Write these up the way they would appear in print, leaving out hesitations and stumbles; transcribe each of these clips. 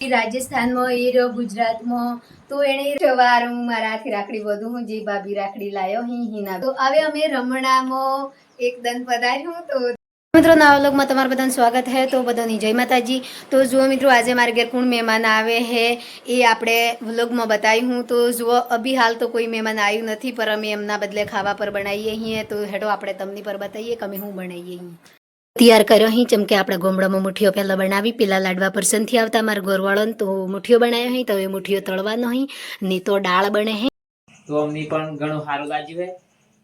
રાજસ્થાન में એ રહ્યો ગુજરાત में तो एने वारंवार हाथी राखड़ी बधु हूँ जी भाभी राखड़ी लायो हिना तो હવે અમે રમણામાં એકદમ પધાર્યું તો મિત્રો નવા વ્લોગમાં તમારું બધાનું સ્વાગત है તો બધાની જય માતાજી। તો જુઓ મિત્રો આજે મારે ઘેર કોણ મહેમાન આવે હે એ આપણે વ્લોગમાં બતાવ્યું હું તો જુઓ અભી હાલ તો કોઈ મહેમાન આવ્યું નથી પર અમે એમના બદલે ખાવા પર બનાવીએ છીએ તો હેડો આપણે તમને પર બતાવીએ કે અમે શું બનાવીએ છીએ। तैयार करो ही चमके आपड़ा गोमड़ा में मुठियो पहला बनावी पीला लाडवा परसन थी आवता मार गोरवाड़ो तो मुठियो बनायो ही तो ये मुठियो तळवानो ही नहीं तो डाळ बने है तो अमनी पण घणो सारू लाग्यु है।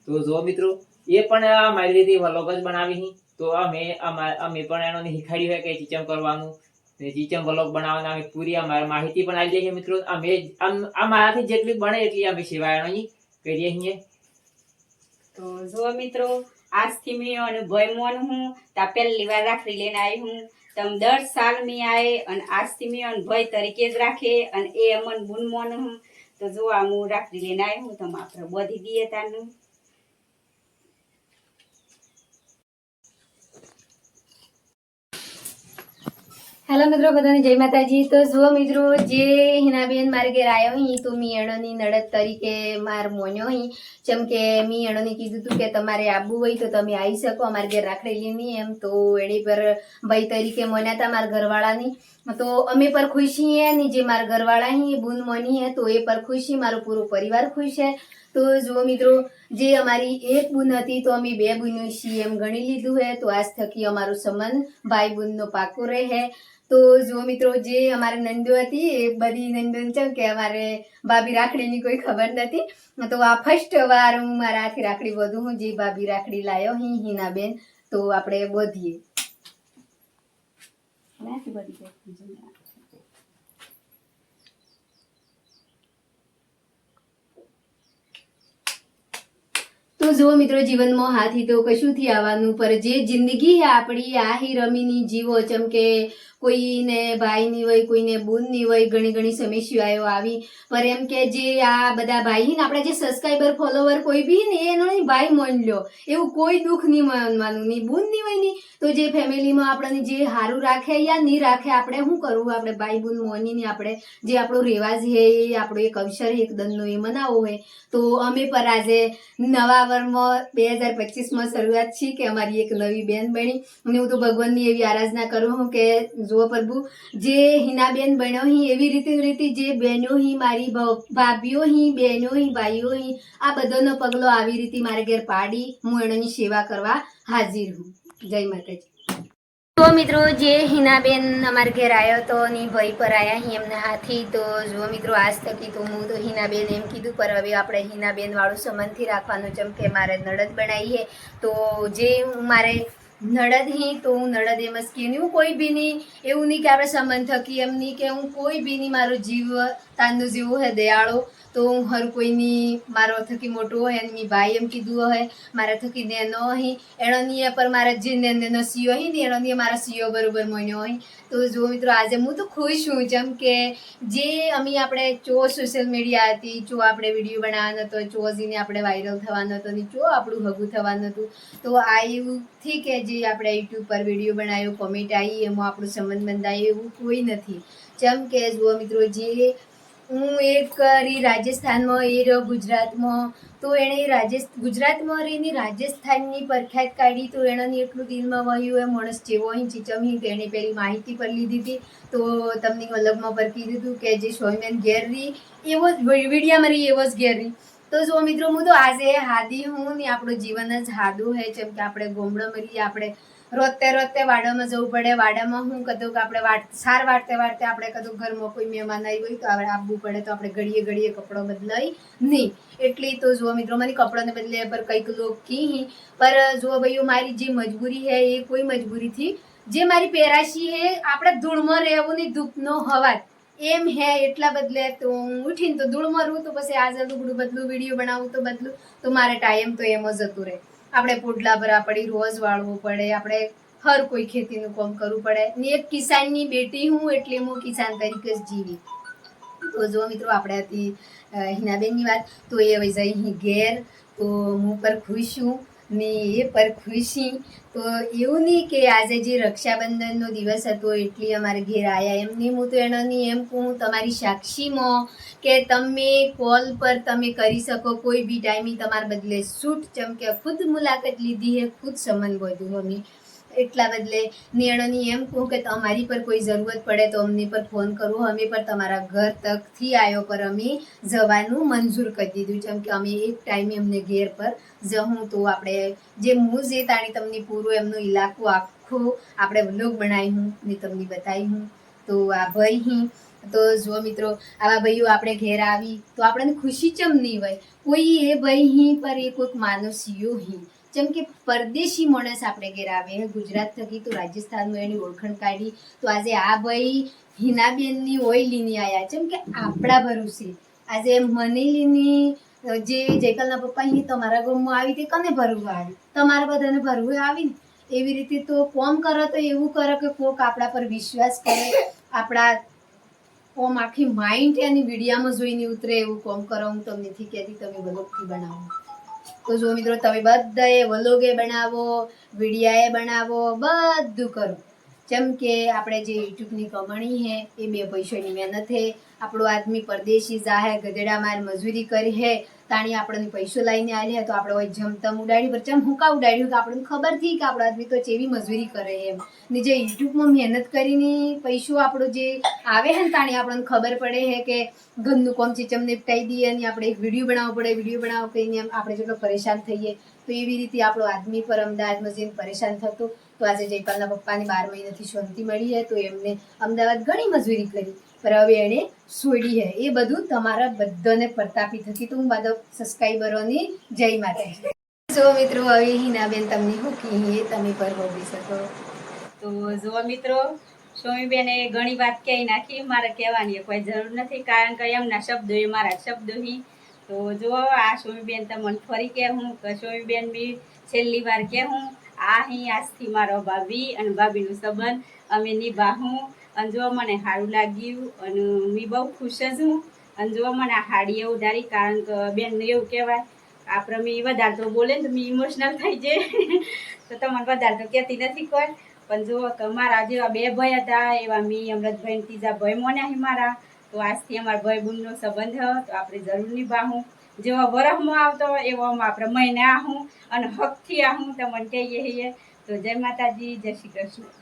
तो जो मित्रों ये पण मारी रीते व्लॉग ज बनावी ही तो अमे पण एनोने शिखाड्યું है के चीचम करवानुं ने चीचम व्लॉग बनाववाना अमे पूरी अमारी माहिती पण आली है मित्रों। अमे आ माराथी जेटली बने एटली अमे सेवा एनोनी करीए छीए। तो जो मित्रों आज थी मैं अनुभव मन हूँ ता पहली बार राखड़ी लेने आई हूँ। तम 10 साल में आए और आज थी मैं अनुभव तरीके ज राखे और ए अमन बुन मन हूँ तो जो आ हूँ राखड़ी लेने आई हूँ तम आप बधी दिए तानु। हेलो मित्रों बधाने जय माताजी। तो जुओ मित्रों जे हिनाबेन मारे घेर आयो ही तो मी एणोनी नड़द तरीके मार मोन्यो ही चमके मी एणोने कीधुं तुं के तमारे आबू होय तो तमे आई शको अमारे घेर राखड़ी लेनी एम तो एनी पर भाई तरीके मोन्याता मार घरवाळानी तो अमे पर खुशी है नी जे मार घरवाळा ही बून मोनी है तो ए पर खुशी मारो पूरो परिवार खुश है। तो जुओ मित्रों जे अमारी एक बून हती तो अमे बे बूनो छीए एम गणी लीधुं है तो आज थकी अमारो संबंध भाई बूननो पाको रहे। तो जो मित्रों जे हमारे नंदो थी बड़ी नंदो चम के हमारे भाभी राखड़ी की कोई खबर नहीं तो आ फर्स्ट बार हूँ मारा हाथी राखड़ी बधु हूँ जी भाभी राखड़ी लायो ही हिना बेन तो आपणे बोधीए तो जो मित्रों जीवन में हाथी तो कशु थी आवानू पर जे जिंदगी है आपड़ी आ ही रमीनी जीवो चमके कोई ने भाई नी होय कोई ने बून नी होय घणी घणी समस्याओ आवी पर एम के जे आ बधा भाई ने आपड़ा जे सब्सक्राइबर फॉलोवर कोई भी ने एनो भाई मान लो एवं कोई दुख नी मानवानुं नी बून नी होय नी तो जे फैमिली में आपणे जे हारू राखे या नी राखे आपणे शुं करवुं आपणे भाई बून मोनी ने आपणे जे आपणो रिवाज है आपणो एक अवसर एक दननो ए मनावो है तो अमे पर आजे नवा वर्षमां 2025 में शरूआत छी के अमारी एक नवी बेन बनी ने हूँ तो भगवान नी एवी आराधना करूं हूँ के जो प्रभु जे हिना बेन बन्यो ही एवी रीते जे बहनों ही मारी भाभीओ ही बहनों ही भाईओ ही आ बधानो पगलो आवी रीते मारे घेर पाड़ी हूँ एनोनी सेवा करवा हाजिर हूँ। जय माताजी। तो मित्रों जे हिना बेन अमारे घेर आयो तो नी भाई पर आया ही एमना हाथी तो जो मित्रों आज तक तो हूँ तो हिना बेन एम कीधुं पर हवे आपणे हिना बेन वाळुं संबंध थी राखवानुं चमके मारे नड़द बनाई है तो जे मारे नड़द ही तो हूँ नड़द एम ज कहनी हूँ कोई भी नहीं एवं नहीं कि आपणे संबंध थकी एम नहीं कि हूँ कोई भी नहीं मारो जीव तांदू जेवो है दयाळो तो हूँ हर कोई नी मारो थकी मोटो है मी भाई एम कीधुं है मारा थकी नेनो ही एणो नी पर मारा जे नेनो सीओ ही ने एणो नी मारा सीओ बरोबर मन्यो ही। तो जो मित्रों आज हूँ तो खुश हूँ जम के जे अमी आपणे चो सोशल मीडिया थी चो आपणे विडियो बनाववानो तो चो जीने आपणे वायरल थवानो तो चो आपणुं हगुं थवानुं हतुं तो आ एवुं थी के जे आपणे यूट्यूब पर विडियो बनाव्यो कॉमेंट आई एमां आपणो संबंध बंधायो एवुं कोई नथी जम के जो मित्रों जे हूँ एक री राजस्थान में ए रो गुजरात में तो एने गुजरात में रहीने राजस्थान की परख्यात काढ़ी तो एने एटलुं दिल में वह्युं है माणस जेवो ही चीचम ही तेने पेली माहिती पर लीधी थी तो तमने अलग में पर कीधुं हतुं के जे सोयमेन घेर रही एवो वीडियो में रही एवो ज घेर रही। तो जो मित्रों हूँ तो आजे हादी हूँ ने आपणो जीवन ज हादुं है चम के आपणे गोमड़ो में रही आपणे रोते रोते वाड़ा में जवुं पड़े वाड़ा में हूँ कदों आपणे सार वाटते वाटते आपणे कदों घर में कोई मेहमान आई गई तो आपणे आववुं पड़े तो आपणे घड़ीए घड़ीए कपड़ो बदलाई नहीं एटली तो जो मित्रों मारी कपड़ों ने बदले पर कईक लोग की ही पर जो भाईओ मारी जे मजबूरी है ये कोई मजबूरी थी जे मारी पेराशी है आपणे धूळमां रहेवुं नहीं धूपनो हवाज एम है एटला बदले तो उठीने तो धूळमां रहूं तो पछी आज लुगडું बदलू विडियो बनावुं तो बदलू तो मारे टाइम तो एम ज जतो रहे आपणे पोटला भरा पड़ी रोज वाळवुं पड़े आपणे हर कोई खेतीनुं काम करवुं पड़े ने एक किसाननी बेटी हूँ एटले हूँ किसान तरीके ज जीवी। तो जो मित्रों आपणे हती हिनाबेननी वात तो ए हवे जई ही घेर तो हूँ पर खुश हूँ ને એ પર ખુશી. તો એવું નહીં કે આજે જે રક્ષાબંધનનો દિવસ હતો એટલી અમારે ઘેર આવ્યા એમ નહીં. હું તો એનાની એમ કહું તમારી સાક્ષીમાં કે તમે કોલ પર તમે કરી શકો કોઈ બી ટાઈમે તમારા બદલે શૂટ ચમકે ખુદ મુલાકાત લીધી હે, ખુદ સંબંધ બધું અમે એટલા બદલે નિર્ણયની એમ કહું કે તમારી પર કોઈ જરૂરત પડે તો અમને પર ફોન કરો, અમે પર તમારા ઘર તકથી આવ્યો પર અમે જવાનું મંજૂર કરી દીધું. જેમ કે અમે એક ટાઈમે અમને ઘેર પર જવું તો આપણે જે હું જે તાણી તમને પૂરો એમનો ઇલાકો આખો આપણે વ્લોગ બનાવ્યું ને તમને બતાવ્યું. તો આ ભાઈ હી તો જુઓ મિત્રો, આવા ભાઈઓ આપણે ઘેર આવી તો આપણને ખુશી ચમ નહીં હોય. કોઈ એ ભાઈ હી પર એ કોઈક માનસીઓ હી જેમ કે પરદેશી માણસ આપણે ઘેર આવે ગુજરાત થકી તો રાજસ્થાનમાં એની ઓળખાણ કાઢી. તો આજે આ ભાઈ હિનાબેનની ઓય લીની આવ્યા જેમ કે આપણા ભરોસે આજે મનેલીની જે જયકલના પપ્પા અહીં તમારા ગામમાં આવી તે કને ભરવું આવી, તમારા બધાને ભરવું આવી ને એવી રીતે તો કોમ કરો તો એવું કરો કે કોક આપણા પર વિશ્વાસ કરે, આપણા કોમ આખી માઇન્ડ એની વિડીયામાં જોઈને ઉતરે એવું કોમ કરો. હું તમને નથી કહેતી તમે વ્લોગથી બનાવો. તો જો મિત્રો તમે બધાએ વ્લોગે બનાવો, વિડીયાએ બનાવો, બધું કરો. જેમ કે આપણે જે યુટ્યુબની કમાણી હે એ બે પૈસાની મહેનત હે. આપણો આદમી પરદેશી જાહે ગધેડા માર મજૂરી કરી હે તાણી આપણને પૈસો લઈને આલે તો આપણે હોય જમતમ ઉડાડી પર ચમ હુકા ઉડાડ્યું કે આપણને ખબર થી કે આપણો આદમી તો ચેવી મજૂરી કરે એમ ને જે યુટ્યુબમાં મહેનત કરીને પૈસો આપણો જે આવે હે ને તાણી આપણને ખબર પડે હે કે ઘરનું કોમ ચીચમ નિપટાઈ દઈએ અને આપણે એક વિડીયો બનાવવો પડે, વિડીયો બનાવો કહીને એમ આપણે જેટલો પરેશાન થઈએ. તો એવી રીતે આપણો આદમી પર અમદાવાદમાં જઈને પરેશાન થતો. તો આજે જયપાલના પપ્પાને 12 મહિનાથી શાંતિ મળી છે તો એમને અમદાવાદ ઘણી મજૂરી કરી પણ હવે એણે છોડી છે. એ બધું તમારા બધાને પ્રતાપી થકી તો હું બધા સબસ્ક્રાઈબરોની જય માતા. જો મિત્રો હવે હિનાબેન તમને શું કહી એ તમે પર બોલી શકો. તો જુઓ મિત્રો, સોમીબેને ઘણી વાત કહી નાખી, મારે કહેવાની કોઈ જરૂર નથી કારણ કે એમના શબ્દો એ મારા શબ્દો હી. તો જુઓ આ સોમીબેન તમને ફરી કહેવું કે સોમીબેન બી છેલ્લી વાર કહેવું આ અહીં આજથી મારો ભાભી અને ભાભીનું સંબંધ અમે નિભાવું. અને જો મને સારું લાગ્યું અને મેં બહુ ખુશ જ હું. અને જો મને આ હાડી એવું ધારી કારણ કે બેનને એવું કહેવાય આપણે મેં વધારે તો બોલે ને તો મેં ઇમોશનલ થઈ જાય તો તમને વધારે તો કહેતી નથી કોઈ. પણ જુઓ કે મારા જેવા બે ભાઈ હતા એવા મેં અમૃતભાઈ ત્રીજા ભાઈ મોન્યા હી મારા. તો આજથી અમારા ભાઈ બહેનનો સંબંધ હોય તો આપણે જરૂર નિભાવું. જેવા વરસમાં આવતો એવો આપણે મહિને આવું અને હકથી આવું તમને કહીએ છીએ. તો જય માતાજી, જય શ્રી કૃષ્ણ.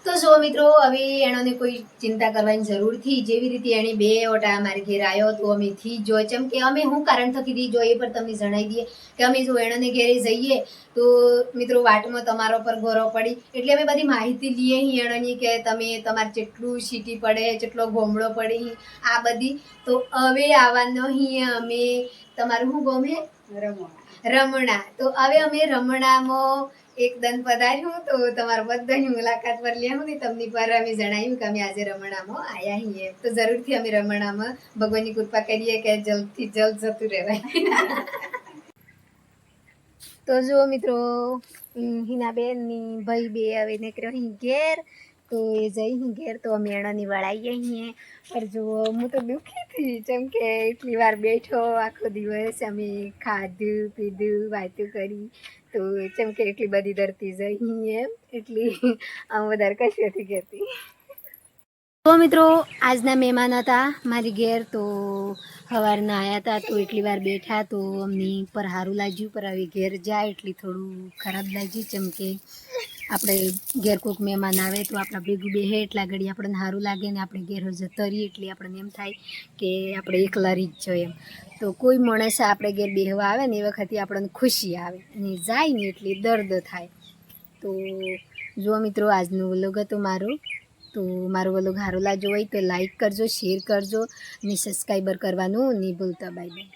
તો જો મિત્રો હવે એનોને કોઈ ચિંતા કરવાની જરૂર થી જેવી રીતે એને બે ઓટા અમારે ઘેર આવ્યો તો અમે થી જો જેમ કે અમે હું કારણ થકી થી જો એ પર તમને જણાવી દઈએ કે અમે જો એનોને ઘેરે જઈએ તો મિત્રો વાટમાં તમારો પર ગોરો પડી એટલે અમે બધી માહિતી લઈએ અહીં એનોની કે તમે તમારે જેટલું સિટી પડે જેટલો ગોમડો પડી આ બધી. તો હવે આવવાનો અહીં અમે તમારું શું ગમે રમણા. તો હવે અમે રમણામાં એક દન પધાર્યું તો તમારા બધાની મુલાકાત પર લેવું ને તમને પર અમે જણાવ્યું કે અમે આજે રમણામાં આવ્યા છીએ. તો જરૂરથી અમે રમણામાં ભગવાનની કૃપા કરીએ કે જલ્દથી જલ્દ જતું રહેવાય. તો જો મિત્રો હિનાબેનની ભાઈ બે હવે નીકળ્યો અહીં ઘેર તો એ જઈ ઘેર તો અમે એણાની વળાઈએ અહીંયા. પર જો હું તો દુઃખી થઈ જેમ કે એટલી વાર બેઠો આખો દિવસ અમે ખાધું પીધું વાતું કરી તો જેમ કે એટલી બધી ધરતી જઈ એમ એટલી આમ વધારે કશું નથી કહેતી. તો મિત્રો આજના મહેમાન હતા મારી ઘેર તો સવારના આવ્યા હતા તો એટલી વાર બેઠા તો અમને પર સારું લાગ્યું પર હવે ઘેર જાય એટલે થોડું ખરાબ લાગ્યું જેમ કે આપણે ઘેર કોઈક મહેમાન આવે તો આપણા ભેગું બેહે એટલા ઘડી આપણને સારું લાગે ને આપણે ઘેર જતા રહીએ એટલે આપણને એમ થાય કે આપણે એકલા રહી જ જોઈએ એમ. તો કોઈ માણસ આપણે ઘેર બેહવા આવે ને એ વખતે આપણને ખુશી આવે અને જાય ને એટલે દર્દ થાય. તો જો મિત્રો આજનું વ્લોગ હતું મારું. તો મારો વ્લોગ સારો લાગ્યો હોય તો લાઈક કરજો, શેર કરજો અને સબસ્ક્રાઈબર કરવાનું નહીં ભૂલતા. Bye bye.